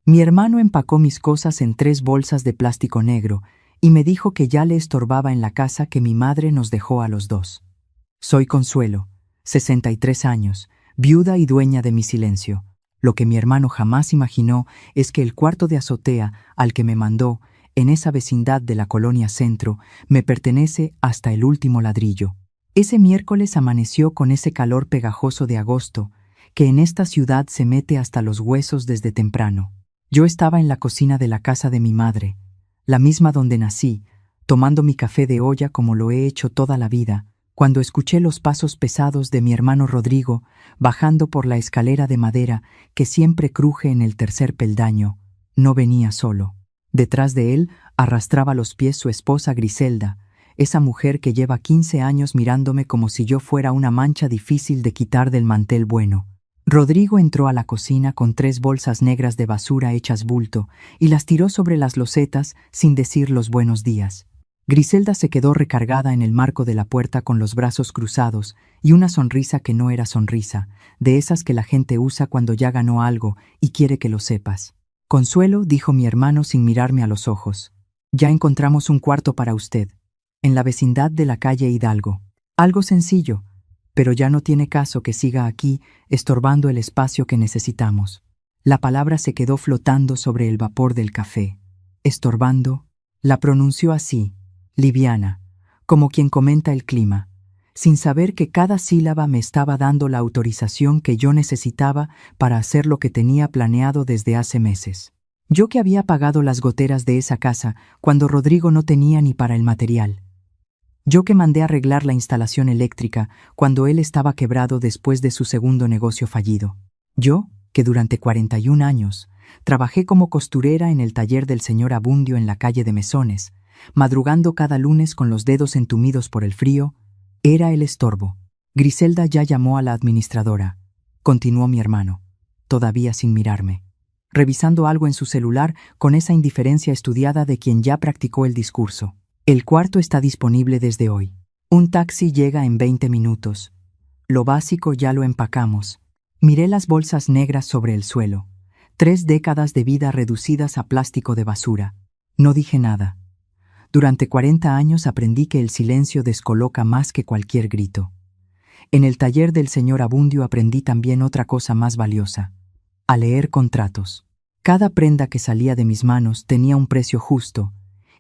Mi hermano empacó mis cosas en 3 bolsas de plástico negro y me dijo que ya le estorbaba en la casa que mi madre nos dejó a los 2. Soy Consuelo, 63 años, viuda y dueña de mi silencio. Lo que mi hermano jamás imaginó es que el cuarto de azotea al que me mandó, en esa vecindad de la Colonia Centro, me pertenece hasta el último ladrillo. Ese miércoles amaneció con ese calor pegajoso de agosto, que en esta ciudad se mete hasta los huesos desde temprano. Yo estaba en la cocina de la casa de mi madre, la misma donde nací, tomando mi café de olla como lo he hecho toda la vida, cuando escuché los pasos pesados de mi hermano Rodrigo bajando por la escalera de madera que siempre cruje en el 3er peldaño. No venía solo. Detrás de él arrastraba los pies su esposa Griselda, esa mujer que lleva 15 años mirándome como si yo fuera una mancha difícil de quitar del mantel bueno. Rodrigo entró a la cocina con 3 bolsas negras de basura hechas bulto y las tiró sobre las losetas sin decir los buenos días. Griselda se quedó recargada en el marco de la puerta con los brazos cruzados y una sonrisa que no era sonrisa, de esas que la gente usa cuando ya ganó algo y quiere que lo sepas. Consuelo, dijo mi hermano sin mirarme a los ojos, ya encontramos un cuarto para usted, en la vecindad de la calle Hidalgo. Algo sencillo, pero ya no tiene caso que siga aquí estorbando el espacio que necesitamos. La palabra se quedó flotando sobre el vapor del café. Estorbando, la pronunció así, liviana, como quien comenta el clima, sin saber que cada sílaba me estaba dando la autorización que yo necesitaba para hacer lo que tenía planeado desde hace meses. Yo que había pagado las goteras de esa casa cuando Rodrigo no tenía ni para el material. Yo que mandé arreglar la instalación eléctrica cuando él estaba quebrado después de su segundo negocio fallido. Yo, que durante 41 años trabajé como costurera en el taller del señor Abundio en la calle de Mesones, madrugando cada lunes con los dedos entumidos por el frío, era el estorbo. Griselda ya llamó a la administradora, continuó mi hermano, todavía sin mirarme, revisando algo en su celular con esa indiferencia estudiada de quien ya practicó el discurso. El cuarto está disponible desde hoy. Un taxi llega en 20 minutos. Lo básico ya lo empacamos. Miré las bolsas negras sobre el suelo. 3 décadas de vida reducidas a plástico de basura. No dije nada. Durante 40 años aprendí que el silencio descoloca más que cualquier grito. En el taller del señor Abundio aprendí también otra cosa más valiosa: a leer contratos. Cada prenda que salía de mis manos tenía un precio justo,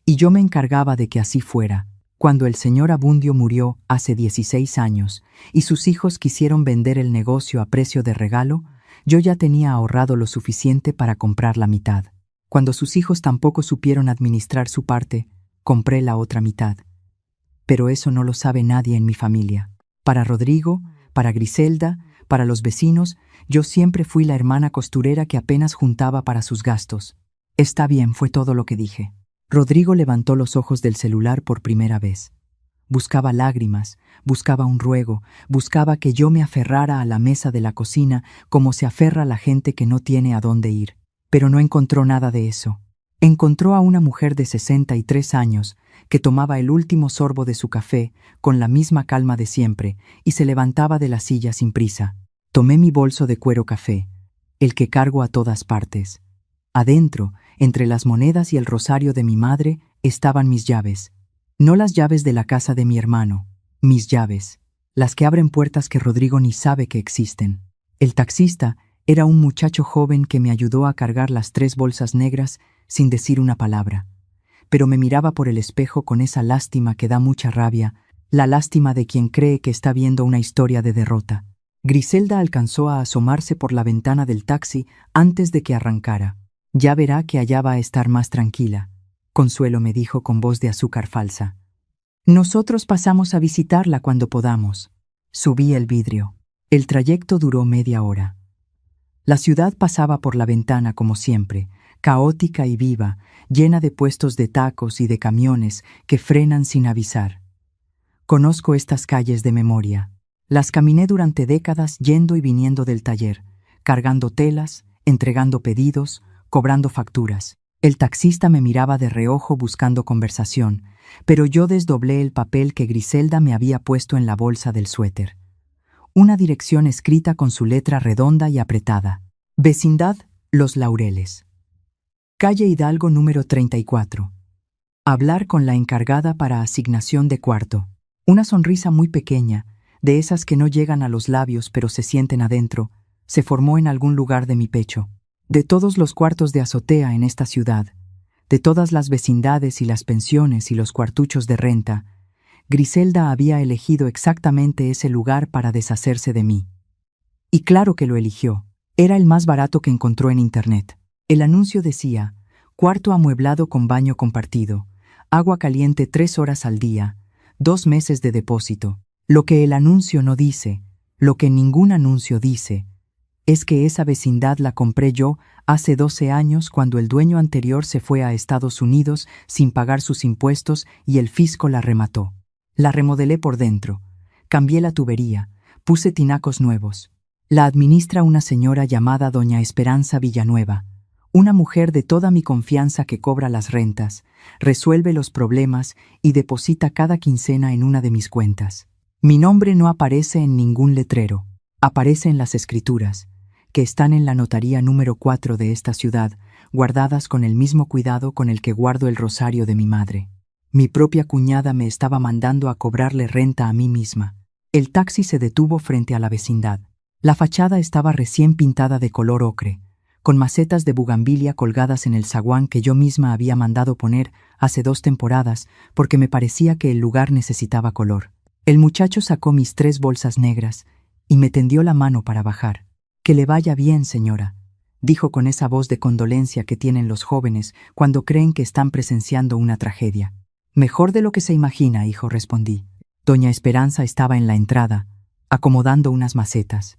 y yo me encargaba de que así fuera. Cuando el señor Abundio murió hace 16 años y sus hijos quisieron vender el negocio a precio de regalo, yo ya tenía ahorrado lo suficiente para comprar la mitad. Cuando sus hijos tampoco supieron administrar su parte, compré la otra mitad. Pero eso no lo sabe nadie en mi familia. Para Rodrigo, para Griselda, para los vecinos, yo siempre fui la hermana costurera que apenas juntaba para sus gastos. Está bien, fue todo lo que dije. Rodrigo levantó los ojos del celular por primera vez. Buscaba lágrimas, buscaba un ruego, buscaba que yo me aferrara a la mesa de la cocina como se aferra la gente que no tiene a dónde ir. Pero no encontró nada de eso. Encontró a una mujer de 63 años que tomaba el último sorbo de su café con la misma calma de siempre y se levantaba de la silla sin prisa. Tomé mi bolso de cuero café, el que cargo a todas partes. Adentro, entre las monedas y el rosario de mi madre, estaban mis llaves. No las llaves de la casa de mi hermano, mis llaves, las que abren puertas que Rodrigo ni sabe que existen. El taxista era un muchacho joven que me ayudó a cargar las 3 bolsas negras sin decir una palabra, pero me miraba por el espejo con esa lástima que da mucha rabia, la lástima de quien cree que está viendo una historia de derrota. Griselda alcanzó a asomarse por la ventana del taxi antes de que arrancara. Ya verá que allá va a estar más tranquila, Consuelo me dijo con voz de azúcar falsa. Nosotros pasamos a visitarla cuando podamos. Subí el vidrio. El trayecto duró media hora. La ciudad pasaba por la ventana como siempre, caótica y viva, llena de puestos de tacos y de camiones que frenan sin avisar. Conozco estas calles de memoria. Las caminé durante décadas yendo y viniendo del taller, cargando telas, entregando pedidos, cobrando facturas. El taxista me miraba de reojo buscando conversación, pero yo desdoblé el papel que Griselda me había puesto en la bolsa del suéter. Una dirección escrita con su letra redonda y apretada. Vecindad Los Laureles. Calle Hidalgo número 34. Hablar con la encargada para asignación de cuarto. Una sonrisa muy pequeña, de esas que no llegan a los labios pero se sienten adentro, se formó en algún lugar de mi pecho. De todos los cuartos de azotea en esta ciudad, de todas las vecindades y las pensiones y los cuartuchos de renta, Griselda había elegido exactamente ese lugar para deshacerse de mí. Y claro que lo eligió. Era el más barato que encontró en internet. El anuncio decía: cuarto amueblado con baño compartido, agua caliente 3 horas al día, 2 meses de depósito. Lo que el anuncio no dice, lo que ningún anuncio dice, es que esa vecindad la compré yo hace 12 años cuando el dueño anterior se fue a Estados Unidos sin pagar sus impuestos y el fisco la remató. La remodelé por dentro, cambié la tubería, puse tinacos nuevos. La administra una señora llamada doña Esperanza Villanueva, una mujer de toda mi confianza que cobra las rentas, resuelve los problemas y deposita cada quincena en una de mis cuentas. Mi nombre no aparece en ningún letrero, aparece en las escrituras, que están en la notaría número 4 de esta ciudad, guardadas con el mismo cuidado con el que guardo el rosario de mi madre. Mi propia cuñada me estaba mandando a cobrarle renta a mí misma. El taxi se detuvo frente a la vecindad. La fachada estaba recién pintada de color ocre, con macetas de bugambilia colgadas en el zaguán que yo misma había mandado poner hace 2 temporadas porque me parecía que el lugar necesitaba color. El muchacho sacó mis 3 bolsas negras y me tendió la mano para bajar. «Que le vaya bien, señora», dijo con esa voz de condolencia que tienen los jóvenes cuando creen que están presenciando una tragedia. «Mejor de lo que se imagina, hijo», respondí. Doña Esperanza estaba en la entrada, acomodando unas macetas.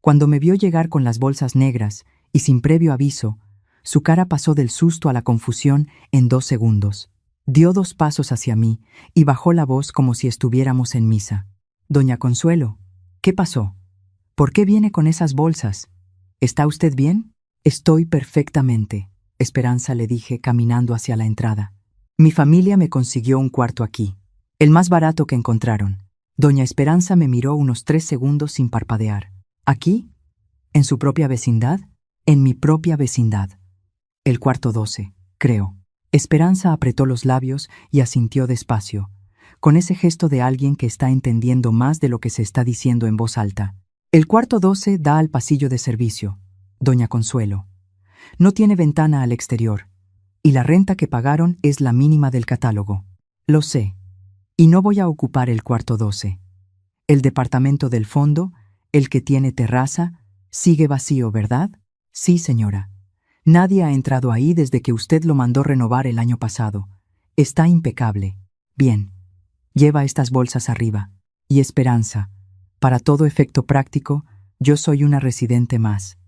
Cuando me vio llegar con las bolsas negras y sin previo aviso, su cara pasó del susto a la confusión en 2 segundos. Dio 2 pasos hacia mí y bajó la voz como si estuviéramos en misa. «Doña Consuelo, ¿qué pasó? ¿Por qué viene con esas bolsas? ¿Está usted bien?» «Estoy perfectamente», Esperanza le dije caminando hacia la entrada. «Mi familia me consiguió un cuarto aquí, el más barato que encontraron». Doña Esperanza me miró unos 3 segundos sin parpadear. «¿Aquí? ¿En su propia vecindad?» «En mi propia vecindad. El cuarto 12, creo». Esperanza apretó los labios y asintió despacio, con ese gesto de alguien que está entendiendo más de lo que se está diciendo en voz alta. «El cuarto 12 da al pasillo de servicio, doña Consuelo. No tiene ventana al exterior, y la renta que pagaron es la mínima del catálogo. Lo sé, y no voy a ocupar el cuarto 12. El departamento del fondo, el que tiene terraza, sigue vacío, ¿verdad?» «Sí, señora. Nadie ha entrado ahí desde que usted lo mandó renovar el año pasado. Está impecable. Bien, lleva estas bolsas arriba. Y Esperanza, para todo efecto práctico, yo soy una residente más.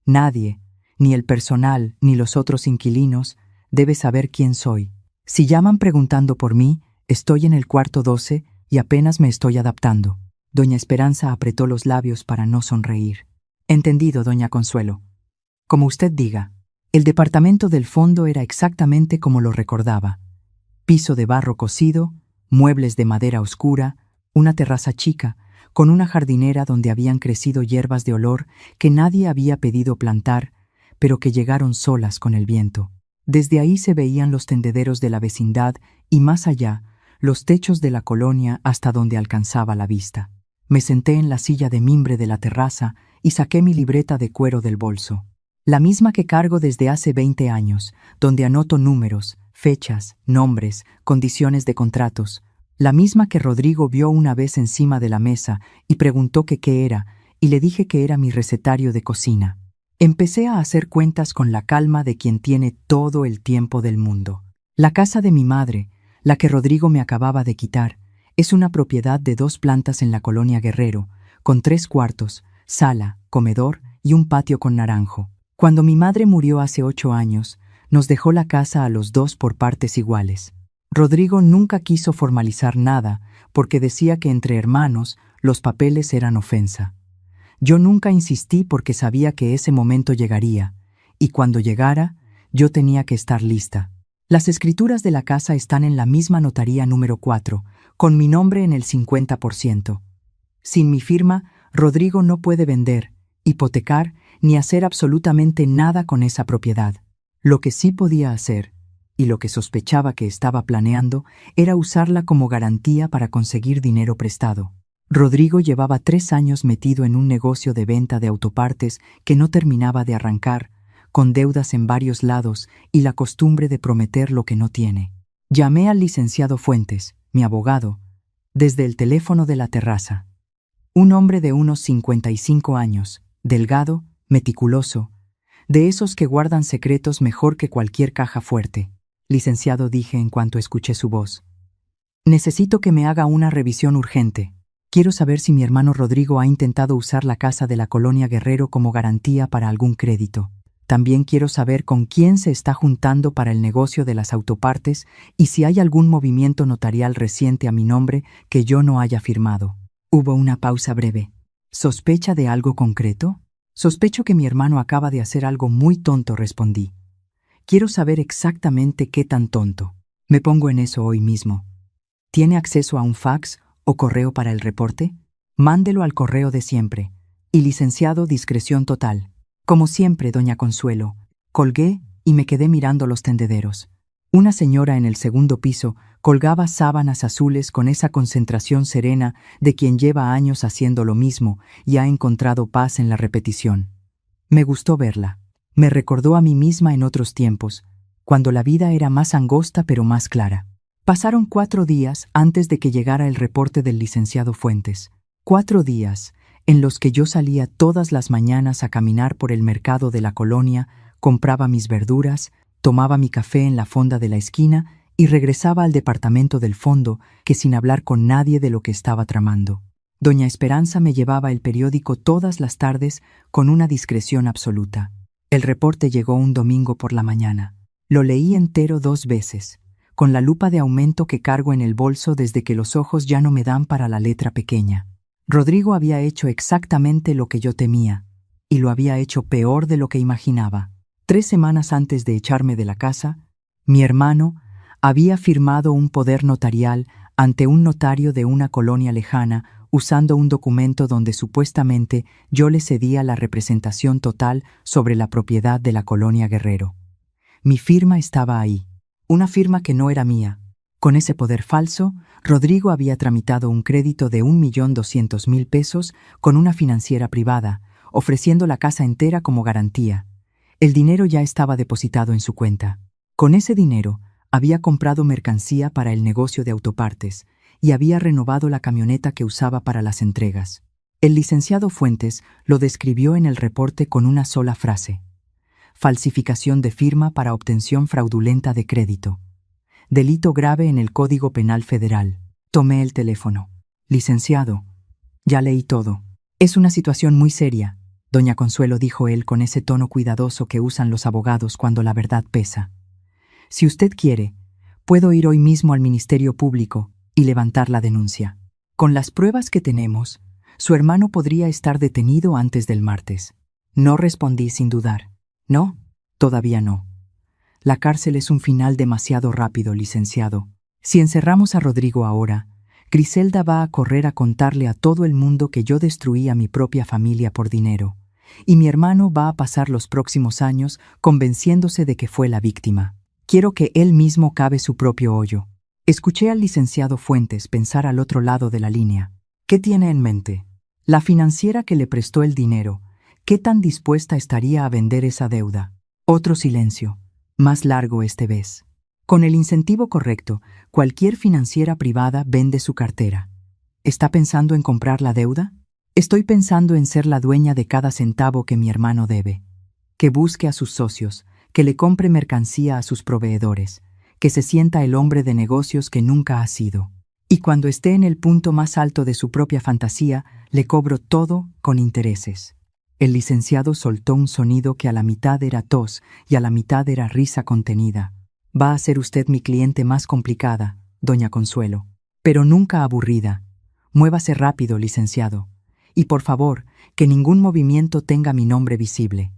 Nadie, ni el personal ni los otros inquilinos, debe saber quién soy. Si llaman preguntando por mí, estoy en el cuarto 12 y apenas me estoy adaptando». Doña Esperanza apretó los labios para no sonreír. «Entendido, doña Consuelo. Como usted diga». El departamento del fondo era exactamente como lo recordaba. Piso de barro cocido, muebles de madera oscura, una terraza chica, con una jardinera donde habían crecido hierbas de olor que nadie había pedido plantar, pero que llegaron solas con el viento. Desde ahí se veían los tendederos de la vecindad y más allá, los techos de la colonia hasta donde alcanzaba la vista. Me senté en la silla de mimbre de la terraza y saqué mi libreta de cuero del bolso. La misma que cargo desde hace 20 años, donde anoto números, fechas, nombres, condiciones de contratos. La misma que Rodrigo vio una vez encima de la mesa y preguntó que qué era, y le dije que era mi recetario de cocina. Empecé a hacer cuentas con la calma de quien tiene todo el tiempo del mundo. La casa de mi madre, la que Rodrigo me acababa de quitar, es una propiedad de 2 plantas en la colonia Guerrero, con 3 cuartos, sala, comedor y un patio con naranjo. Cuando mi madre murió hace 8 años, nos dejó la casa a los 2 por partes iguales. Rodrigo nunca quiso formalizar nada porque decía que entre hermanos los papeles eran ofensa. Yo nunca insistí porque sabía que ese momento llegaría, y cuando llegara, yo tenía que estar lista. Las escrituras de la casa están en la misma notaría número 4, con mi nombre en el 50%. Sin mi firma, Rodrigo no puede vender, hipotecar, ni hacer absolutamente nada con esa propiedad. Lo que sí podía hacer, y lo que sospechaba que estaba planeando, era usarla como garantía para conseguir dinero prestado. Rodrigo llevaba 3 años metido en un negocio de venta de autopartes que no terminaba de arrancar, con deudas en varios lados y la costumbre de prometer lo que no tiene. Llamé al licenciado Fuentes, mi abogado, desde el teléfono de la terraza. Un hombre de unos 55 años, delgado, meticuloso, de esos que guardan secretos mejor que cualquier caja fuerte. Licenciado, dije en cuanto escuché su voz. Necesito que me haga una revisión urgente. Quiero saber si mi hermano Rodrigo ha intentado usar la casa de la colonia Guerrero como garantía para algún crédito. También quiero saber con quién se está juntando para el negocio de las autopartes y si hay algún movimiento notarial reciente a mi nombre que yo no haya firmado. Hubo una pausa breve. ¿Sospecha de algo concreto? Sospecho que mi hermano acaba de hacer algo muy tonto, respondí. Quiero saber exactamente qué tan tonto. Me pongo en eso hoy mismo. ¿Tiene acceso a un fax o correo para el reporte? Mándelo al correo de siempre. Y licenciado, discreción total. Como siempre, doña Consuelo. Colgué y me quedé mirando los tendederos. Una señora en el segundo piso colgaba sábanas azules con esa concentración serena de quien lleva años haciendo lo mismo y ha encontrado paz en la repetición. Me gustó verla. Me recordó a mí misma en otros tiempos, cuando la vida era más angosta pero más clara. Pasaron 4 días antes de que llegara el reporte del licenciado Fuentes. 4 días en los que yo salía todas las mañanas a caminar por el mercado de la colonia, compraba mis verduras, tomaba mi café en la fonda de la esquina y regresaba al departamento del fondo, que sin hablar con nadie de lo que estaba tramando. Doña Esperanza me llevaba el periódico todas las tardes con una discreción absoluta. El reporte llegó un domingo por la mañana. Lo leí entero 2 veces, con la lupa de aumento que cargo en el bolso desde que los ojos ya no me dan para la letra pequeña. Rodrigo había hecho exactamente lo que yo temía, y lo había hecho peor de lo que imaginaba. 3 semanas antes de echarme de la casa, mi hermano había firmado un poder notarial ante un notario de una colonia lejana, usando un documento donde supuestamente yo le cedía la representación total sobre la propiedad de la colonia Guerrero. Mi firma estaba ahí, una firma que no era mía. Con ese poder falso, Rodrigo había tramitado un crédito de 1.200.000 pesos con una financiera privada, ofreciendo la casa entera como garantía. El dinero ya estaba depositado en su cuenta. Con ese dinero, había comprado mercancía para el negocio de autopartes y había renovado la camioneta que usaba para las entregas. El licenciado Fuentes lo describió en el reporte con una sola frase: falsificación de firma para obtención fraudulenta de crédito. Delito grave en el Código Penal Federal. Tomé el teléfono. Licenciado, ya leí todo. Es una situación muy seria, doña Consuelo, dijo él con ese tono cuidadoso que usan los abogados cuando la verdad pesa. Si usted quiere, puedo ir hoy mismo al Ministerio Público y levantar la denuncia. Con las pruebas que tenemos, su hermano podría estar detenido antes del martes. No respondí sin dudar. No, todavía no. La cárcel es un final demasiado rápido, licenciado. Si encerramos a Rodrigo ahora, Griselda va a correr a contarle a todo el mundo que yo destruí a mi propia familia por dinero, y mi hermano va a pasar los próximos años convenciéndose de que fue la víctima. Quiero que él mismo cabe su propio hoyo. Escuché al licenciado Fuentes pensar al otro lado de la línea. ¿Qué tiene en mente? La financiera que le prestó el dinero, ¿qué tan dispuesta estaría a vender esa deuda? Otro silencio. Más largo esta vez. Con el incentivo correcto, cualquier financiera privada vende su cartera. ¿Está pensando en comprar la deuda? Estoy pensando en ser la dueña de cada centavo que mi hermano debe. Que busque a sus socios, que le compre mercancía a sus proveedores, que se sienta el hombre de negocios que nunca ha sido. Y cuando esté en el punto más alto de su propia fantasía, le cobro todo con intereses. El licenciado soltó un sonido que a la mitad era tos y a la mitad era risa contenida. Va a ser usted mi cliente más complicada, doña Consuelo, pero nunca aburrida. Muévase rápido, licenciado. Y por favor, que ningún movimiento tenga mi nombre visible.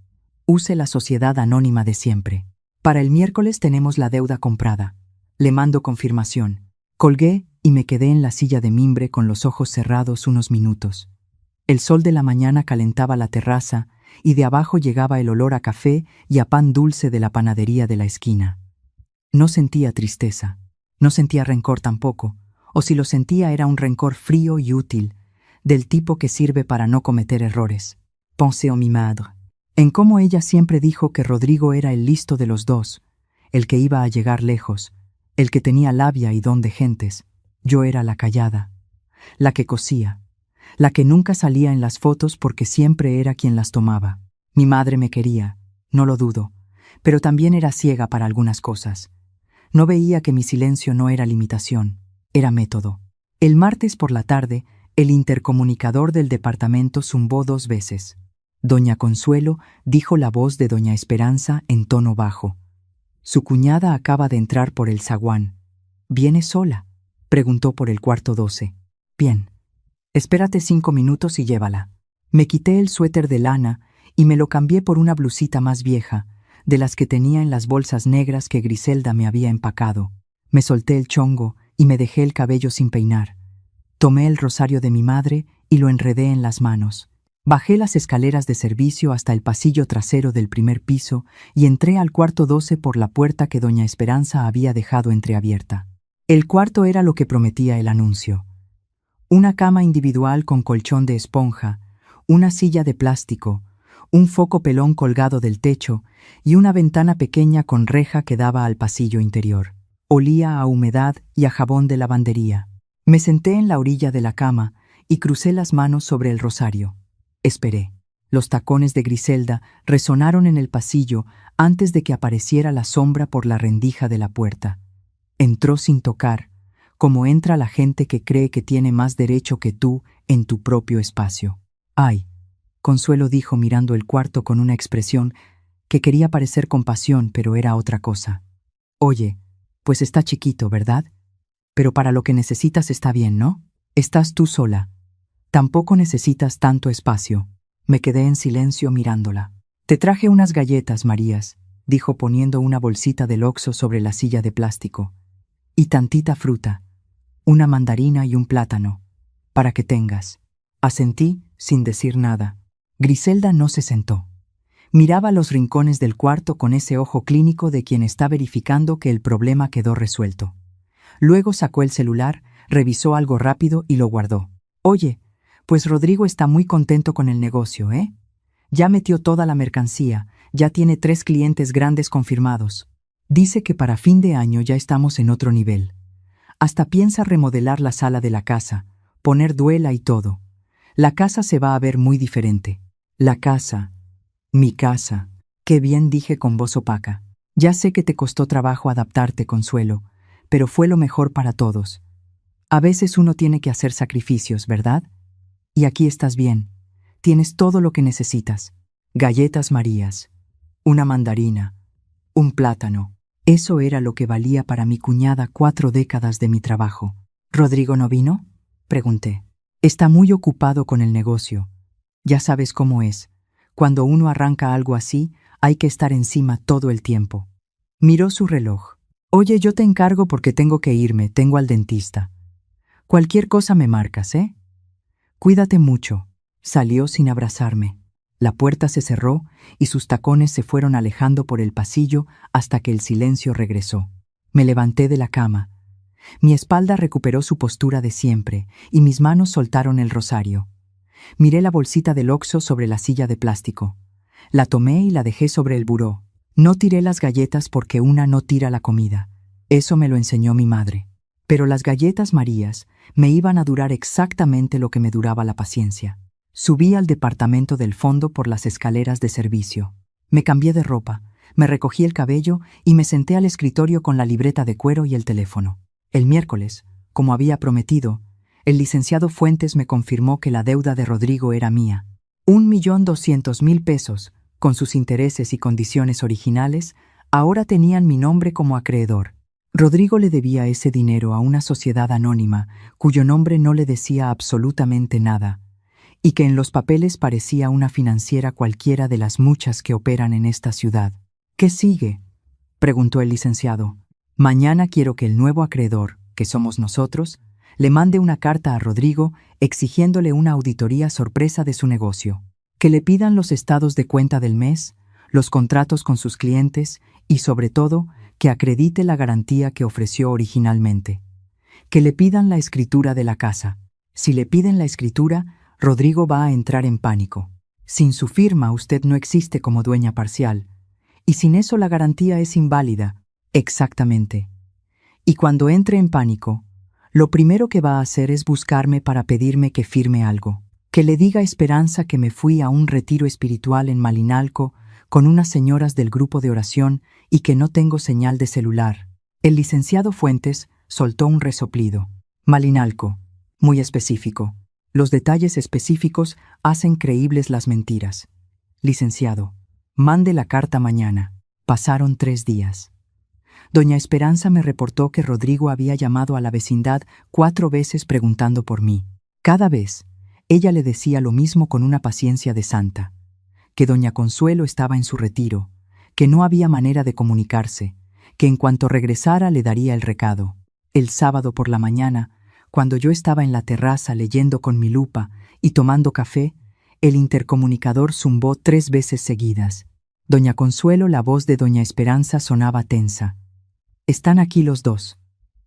Use la sociedad anónima de siempre. Para el miércoles tenemos la deuda comprada. Le mando confirmación. Colgué y me quedé en la silla de mimbre con los ojos cerrados unos minutos. El sol de la mañana calentaba la terraza y de abajo llegaba el olor a café y a pan dulce de la panadería de la esquina. No sentía tristeza, no sentía rencor tampoco, o si lo sentía era un rencor frío y útil, del tipo que sirve para no cometer errores. Pensé en mi madre, en cómo ella siempre dijo que Rodrigo era el listo de los dos, el que iba a llegar lejos, el que tenía labia y don de gentes. Yo era la callada, la que cosía, la que nunca salía en las fotos porque siempre era quien las tomaba. Mi madre me quería, no lo dudo, pero también era ciega para algunas cosas. No veía que mi silencio no era limitación, era método. El martes por la tarde, el intercomunicador del departamento zumbó 2 veces. Doña Consuelo dijo la voz de doña Esperanza en tono bajo. Su cuñada acaba de entrar por el zaguán. ¿Viene sola?, preguntó por el cuarto 12. Bien. Espérate 5 minutos y llévala. Me quité el suéter de lana y me lo cambié por una blusita más vieja, de las que tenía en las bolsas negras que Griselda me había empacado. Me solté el chongo y me dejé el cabello sin peinar. Tomé el rosario de mi madre y lo enredé en las manos. Bajé las escaleras de servicio hasta el pasillo trasero del primer piso y entré al cuarto 12 por la puerta que doña Esperanza había dejado entreabierta. El cuarto era lo que prometía el anuncio. Una cama individual con colchón de esponja, una silla de plástico, un foco pelón colgado del techo y una ventana pequeña con reja que daba al pasillo interior. Olía a humedad y a jabón de lavandería. Me senté en la orilla de la cama y crucé las manos sobre el rosario. Esperé. Los tacones de Griselda resonaron en el pasillo antes de que apareciera la sombra por la rendija de la puerta. Entró sin tocar, como entra la gente que cree que tiene más derecho que tú en tu propio espacio. «Ay», Consuelo dijo mirando el cuarto con una expresión que quería parecer compasión, pero era otra cosa. «Oye, pues está chiquito, ¿verdad? Pero para lo que necesitas está bien, ¿no? Estás tú sola. Tampoco necesitas tanto espacio». Me quedé en silencio mirándola. «Te traje unas galletas, Marías», dijo poniendo una bolsita del Oxxo sobre la silla de plástico. «Y tantita fruta, una mandarina y un plátano, para que tengas». Asentí sin decir nada. Griselda no se sentó. Miraba los rincones del cuarto con ese ojo clínico de quien está verificando que el problema quedó resuelto. Luego sacó el celular, revisó algo rápido y lo guardó. «Oye, pues Rodrigo está muy contento con el negocio, ¿eh? Ya metió toda la mercancía, ya tiene 3 clientes grandes confirmados. Dice que para fin de año ya estamos en otro nivel. Hasta piensa remodelar la sala de la casa, poner duela y todo. La casa se va a ver muy diferente». «La casa, mi casa», qué bien dije con voz opaca. «Ya sé que te costó trabajo adaptarte, Consuelo, pero fue lo mejor para todos. A veces uno tiene que hacer sacrificios, ¿verdad? Y aquí estás bien. Tienes todo lo que necesitas. Galletas Marías, una mandarina, un plátano». Eso era lo que valía para mi cuñada 4 décadas de mi trabajo. «¿Rodrigo no vino?», pregunté. «Está muy ocupado con el negocio. Ya sabes cómo es. Cuando uno arranca algo así, hay que estar encima todo el tiempo». Miró su reloj. «Oye, yo te encargo porque tengo que irme, tengo al dentista. Cualquier cosa me marcas, ¿eh? Cuídate mucho». Salió sin abrazarme. La puerta se cerró y sus tacones se fueron alejando por el pasillo hasta que el silencio regresó. Me levanté de la cama. Mi espalda recuperó su postura de siempre y mis manos soltaron el rosario. Miré la bolsita del Oxxo sobre la silla de plástico. La tomé y la dejé sobre el buró. No tiré las galletas porque una no tira la comida. Eso me lo enseñó mi madre. Pero las galletas Marías me iban a durar exactamente lo que me duraba la paciencia. Subí al departamento del fondo por las escaleras de servicio. Me cambié de ropa, me recogí el cabello y me senté al escritorio con la libreta de cuero y el teléfono. El miércoles, como había prometido, el licenciado Fuentes me confirmó que la deuda de Rodrigo era mía. 1.200.000 pesos, con sus intereses y condiciones originales, ahora tenían mi nombre como acreedor. Rodrigo le debía ese dinero a una sociedad anónima cuyo nombre no le decía absolutamente nada, y que en los papeles parecía una financiera cualquiera de las muchas que operan en esta ciudad. «¿Qué sigue?», preguntó el licenciado. «Mañana quiero que el nuevo acreedor, que somos nosotros, le mande una carta a Rodrigo exigiéndole una auditoría sorpresa de su negocio». Que le pidan los estados de cuenta del mes, los contratos con sus clientes y, sobre todo, que acredite la garantía que ofreció originalmente. Que le pidan la escritura de la casa. Si le piden la escritura, Rodrigo va a entrar en pánico. Sin su firma usted no existe como dueña parcial. Y sin eso la garantía es inválida. Exactamente. Y cuando entre en pánico, lo primero que va a hacer es buscarme para pedirme que firme algo. Que le diga a Esperanza que me fui a un retiro espiritual en Malinalco con unas señoras del grupo de oración y que no tengo señal de celular. El licenciado Fuentes soltó un resoplido. Malinalco. Muy específico. Los detalles específicos hacen creíbles las mentiras. Licenciado, mande la carta mañana. Pasaron 3 días. Doña Esperanza me reportó que Rodrigo había llamado a la vecindad 4 veces preguntando por mí. Cada vez, ella le decía lo mismo con una paciencia de santa. Que doña Consuelo estaba en su retiro, que no había manera de comunicarse, que en cuanto regresara le daría el recado. El sábado por la mañana, cuando yo estaba en la terraza leyendo con mi lupa y tomando café, el intercomunicador zumbó 3 veces seguidas. Doña Consuelo, la voz de doña Esperanza sonaba tensa. Están aquí los dos,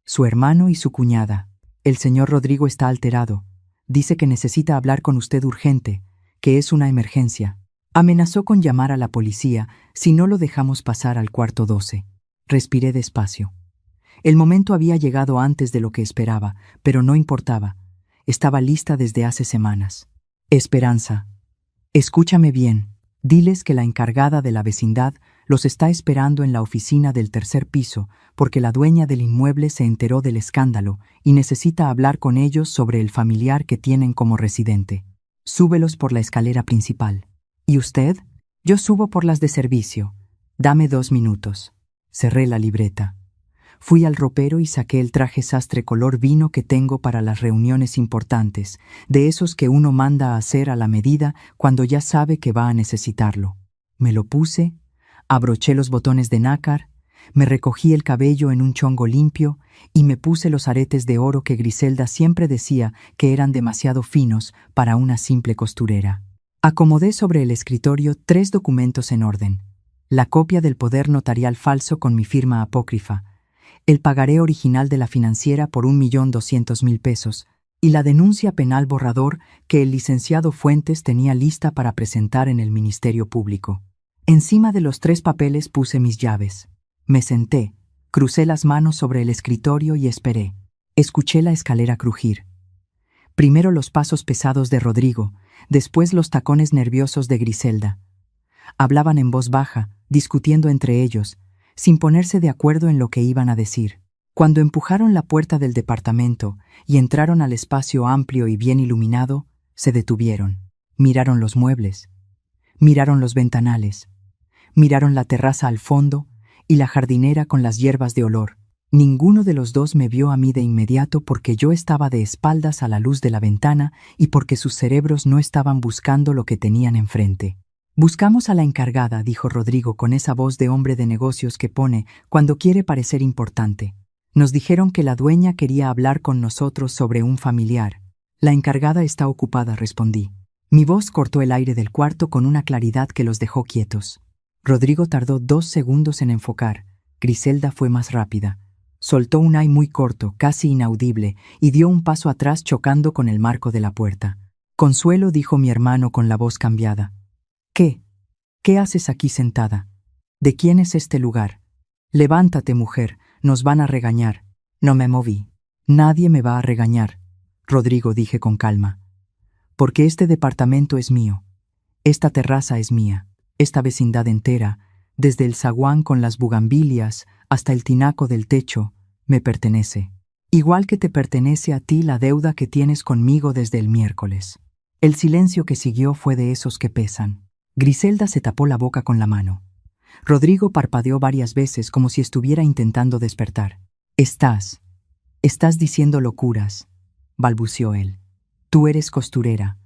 su hermano y su cuñada. El señor Rodrigo está alterado. Dice que necesita hablar con usted urgente, que es una emergencia. Amenazó con llamar a la policía si no lo dejamos pasar al cuarto 12. Respiré despacio. El momento había llegado antes de lo que esperaba, pero no importaba. Estaba lista desde hace semanas. Esperanza, escúchame bien. Diles que la encargada de la vecindad los está esperando en la oficina del 3er piso porque la dueña del inmueble se enteró del escándalo y necesita hablar con ellos sobre el familiar que tienen como residente. Súbelos por la escalera principal. ¿Y usted? Yo subo por las de servicio. Dame 2 minutos. Cerré la libreta. Fui al ropero y saqué el traje sastre color vino que tengo para las reuniones importantes, de esos que uno manda a hacer a la medida cuando ya sabe que va a necesitarlo. Me lo puse, abroché los botones de nácar, me recogí el cabello en un chongo limpio y me puse los aretes de oro que Griselda siempre decía que eran demasiado finos para una simple costurera. Acomodé sobre el escritorio 3 documentos en orden. La copia del poder notarial falso con mi firma apócrifa, el pagaré original de la financiera por 1.200.000 pesos y la denuncia penal borrador que el licenciado Fuentes tenía lista para presentar en el Ministerio Público. Encima de los 3 papeles puse mis llaves. Me senté, crucé las manos sobre el escritorio y esperé. Escuché la escalera crujir. Primero los pasos pesados de Rodrigo, después los tacones nerviosos de Griselda. Hablaban en voz baja, discutiendo entre ellos, sin ponerse de acuerdo en lo que iban a decir. Cuando empujaron la puerta del departamento y entraron al espacio amplio y bien iluminado, se detuvieron. Miraron los muebles, miraron los ventanales, miraron la terraza al fondo y la jardinera con las hierbas de olor. Ninguno de los dos me vio a mí de inmediato porque yo estaba de espaldas a la luz de la ventana y porque sus cerebros no estaban buscando lo que tenían enfrente. Buscamos a la encargada, dijo Rodrigo con esa voz de hombre de negocios que pone cuando quiere parecer importante. Nos dijeron que la dueña quería hablar con nosotros sobre un familiar. La encargada está ocupada, respondí. Mi voz cortó el aire del cuarto con una claridad que los dejó quietos. Rodrigo tardó 2 segundos en enfocar. Griselda fue más rápida. Soltó un ay muy corto, casi inaudible, y dio un paso atrás chocando con el marco de la puerta. Consuelo, dijo mi hermano con la voz cambiada. ¿Qué? ¿Qué haces aquí sentada? ¿De quién es este lugar? Levántate, mujer, nos van a regañar. No me moví. Nadie me va a regañar, Rodrigo, dije con calma. Porque este departamento es mío. Esta terraza es mía. Esta vecindad entera, desde el zaguán con las bugambilias hasta el tinaco del techo, me pertenece. Igual que te pertenece a ti la deuda que tienes conmigo desde el miércoles. El silencio que siguió fue de esos que pesan. Griselda se tapó la boca con la mano. Rodrigo parpadeó varias veces como si estuviera intentando despertar. Estás diciendo locuras, balbuceó él. Tú eres costurera.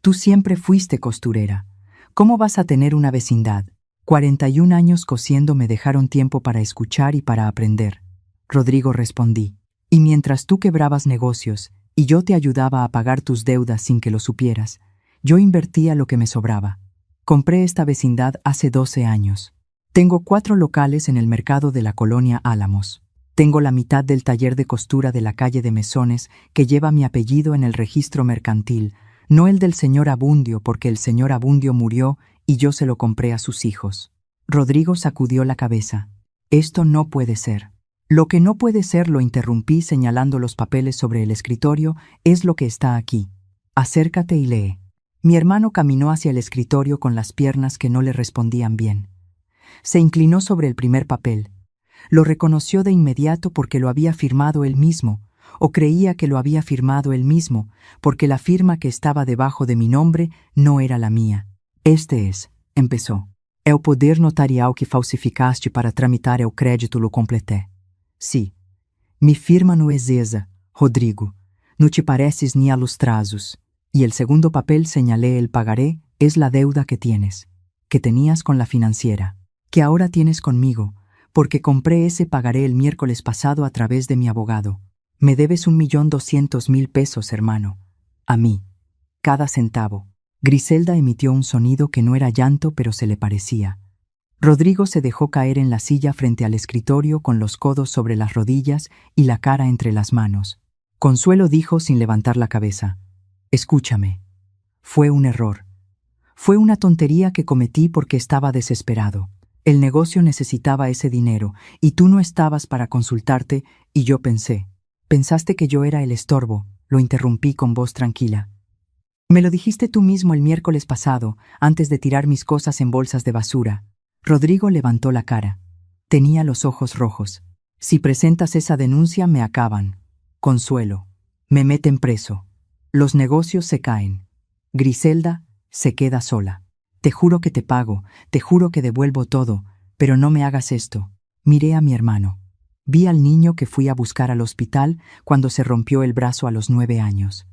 Tú siempre fuiste costurera. ¿Cómo vas a tener una vecindad? 41 años cosiendo me dejaron tiempo para escuchar y para aprender. Rodrigo, respondí. Y mientras tú quebrabas negocios y yo te ayudaba a pagar tus deudas sin que lo supieras, Yo invertía lo que me sobraba. Compré esta vecindad hace 12 años. Tengo 4 locales en el mercado de la colonia Álamos. Tengo la mitad del taller de costura de la calle de Mesones que lleva mi apellido en el registro mercantil, no el del señor Abundio, porque el señor Abundio murió y yo se lo compré a sus hijos. Rodrigo sacudió la cabeza. Esto no puede ser. Lo que no puede ser, lo interrumpí señalando los papeles sobre el escritorio, es lo que está aquí. Acércate y lee. Mi hermano caminó hacia el escritorio con las piernas que no le respondían bien. Se inclinó sobre el primer papel. Lo reconoció de inmediato porque lo había firmado él mismo, o creía que lo había firmado él mismo, porque la firma que estaba debajo de mi nombre no era la mía. Este es, empezó. É o poder notarial que falsificaste para tramitar el crédito, lo completé. Sí. Mi firma no es esa, Rodrigo. No te pareces ni a los trazos. Y el segundo papel señalé el pagaré, es la deuda que tienes, que tenías con la financiera, que ahora tienes conmigo, porque compré ese pagaré el miércoles pasado a través de mi abogado. Me debes 1.200.000 pesos, hermano. A mí. Cada centavo. Griselda emitió un sonido que no era llanto, pero se le parecía. Rodrigo se dejó caer en la silla frente al escritorio con los codos sobre las rodillas y la cara entre las manos. Consuelo dijo sin levantar la cabeza: «Escúchame. Fue un error. Fue una tontería que cometí porque estaba desesperado. El negocio necesitaba ese dinero y tú no estabas para consultarte y yo pensé. Pensaste que yo era el estorbo», lo interrumpí con voz tranquila. «Me lo dijiste tú mismo el miércoles pasado, antes de tirar mis cosas en bolsas de basura». Rodrigo levantó la cara. Tenía los ojos rojos. «Si presentas esa denuncia me acaban. Consuelo. Me meten preso. Los negocios se caen. Griselda se queda sola. Te juro que te pago, te juro que devuelvo todo, pero no me hagas esto». Miré a mi hermano. Vi al niño que fui a buscar al hospital cuando se rompió el brazo a los 9 años.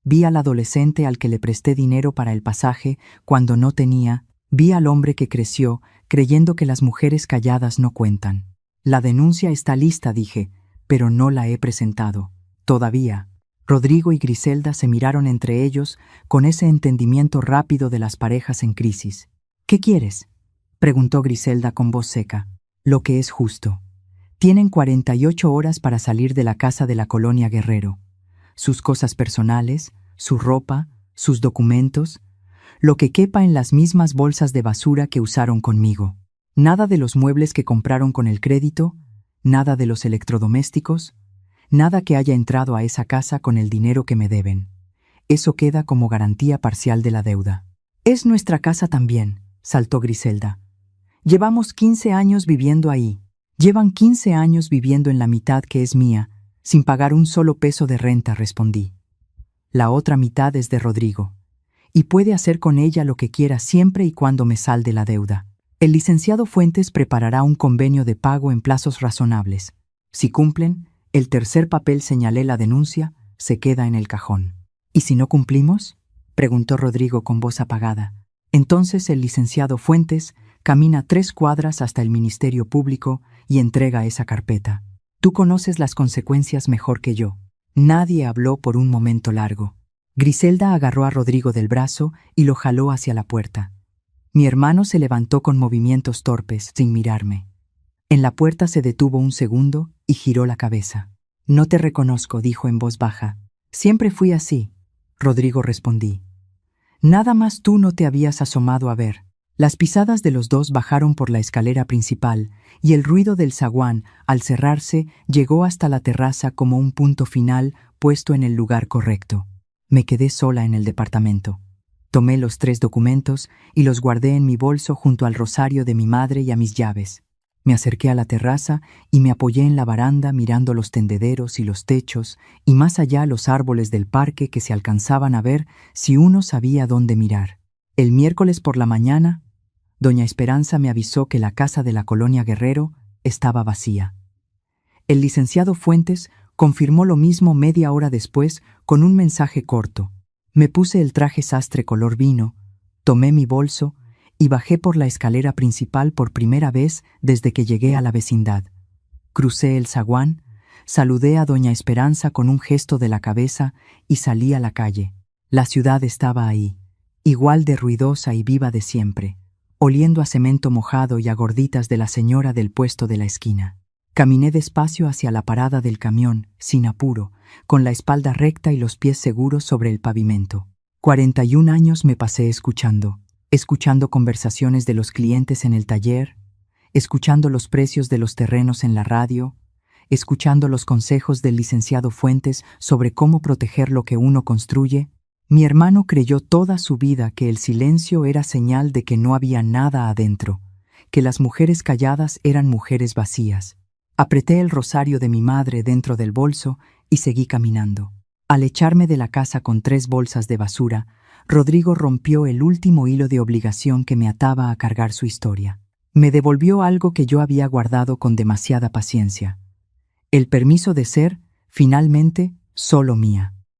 Vi al adolescente al que le presté dinero para el pasaje cuando no tenía. Vi al hombre que creció creyendo que las mujeres calladas no cuentan. La denuncia está lista, dije, pero no la he presentado. Todavía. Rodrigo y Griselda se miraron entre ellos con ese entendimiento rápido de las parejas en crisis. «¿Qué quieres?», preguntó Griselda con voz seca. «Lo que es justo. Tienen 48 horas para salir de la casa de la colonia Guerrero. Sus cosas personales, su ropa, sus documentos, lo que quepa en las mismas bolsas de basura que usaron conmigo. Nada de los muebles que compraron con el crédito, nada de los electrodomésticos, nada que haya entrado a esa casa con el dinero que me deben. Eso queda como garantía parcial de la deuda». «Es nuestra casa también», saltó Griselda. «Llevamos 15 años viviendo ahí. Llevan 15 años viviendo en la mitad que es mía, sin pagar un solo peso de renta», respondí. «La otra mitad es de Rodrigo, y puede hacer con ella lo que quiera siempre y cuando me salde la deuda. El licenciado Fuentes preparará un convenio de pago en plazos razonables. Si cumplen, el tercer papel, señalé la denuncia, se queda en el cajón». «¿Y si no cumplimos?», preguntó Rodrigo con voz apagada. Entonces el licenciado Fuentes camina 3 cuadras hasta el Ministerio Público y entrega esa carpeta. Tú conoces las consecuencias mejor que yo. Nadie habló por un momento largo. Griselda agarró a Rodrigo del brazo y lo jaló hacia la puerta. Mi hermano se levantó con movimientos torpes, sin mirarme. En la puerta se detuvo un segundo y giró la cabeza. «No te reconozco», dijo en voz baja. «Siempre fui así», Rodrigo respondí. «Nada más tú no te habías asomado a ver». Las pisadas de los dos bajaron por la escalera principal y el ruido del zaguán, al cerrarse, llegó hasta la terraza como un punto final puesto en el lugar correcto. Me quedé sola en el departamento. Tomé los 3 documentos y los guardé en mi bolso junto al rosario de mi madre y a mis llaves. Me acerqué a la terraza y me apoyé en la baranda mirando los tendederos y los techos y más allá los árboles del parque que se alcanzaban a ver si uno sabía dónde mirar. El miércoles por la mañana, doña Esperanza me avisó que la casa de la colonia Guerrero estaba vacía. El licenciado Fuentes confirmó lo mismo media hora después con un mensaje corto. Me puse el traje sastre color vino, tomé mi bolso y bajé por la escalera principal por primera vez desde que llegué a la vecindad. Crucé el zaguán, saludé a doña Esperanza con un gesto de la cabeza y salí a la calle. La ciudad estaba ahí, igual de ruidosa y viva de siempre, oliendo a cemento mojado y a gorditas de la señora del puesto de la esquina. Caminé despacio hacia la parada del camión, sin apuro, con la espalda recta y los pies seguros sobre el pavimento. 41 años me pasé escuchando conversaciones de los clientes en el taller, escuchando los precios de los terrenos en la radio, escuchando los consejos del licenciado Fuentes sobre cómo proteger lo que uno construye. Mi hermano creyó toda su vida que el silencio era señal de que no había nada adentro, que las mujeres calladas eran mujeres vacías. Apreté el rosario de mi madre dentro del bolso y seguí caminando. Al echarme de la casa con 3 bolsas de basura, Rodrigo rompió el último hilo de obligación que me ataba a cargar su historia. Me devolvió algo que yo había guardado con demasiada paciencia: el permiso de ser, finalmente, solo mía.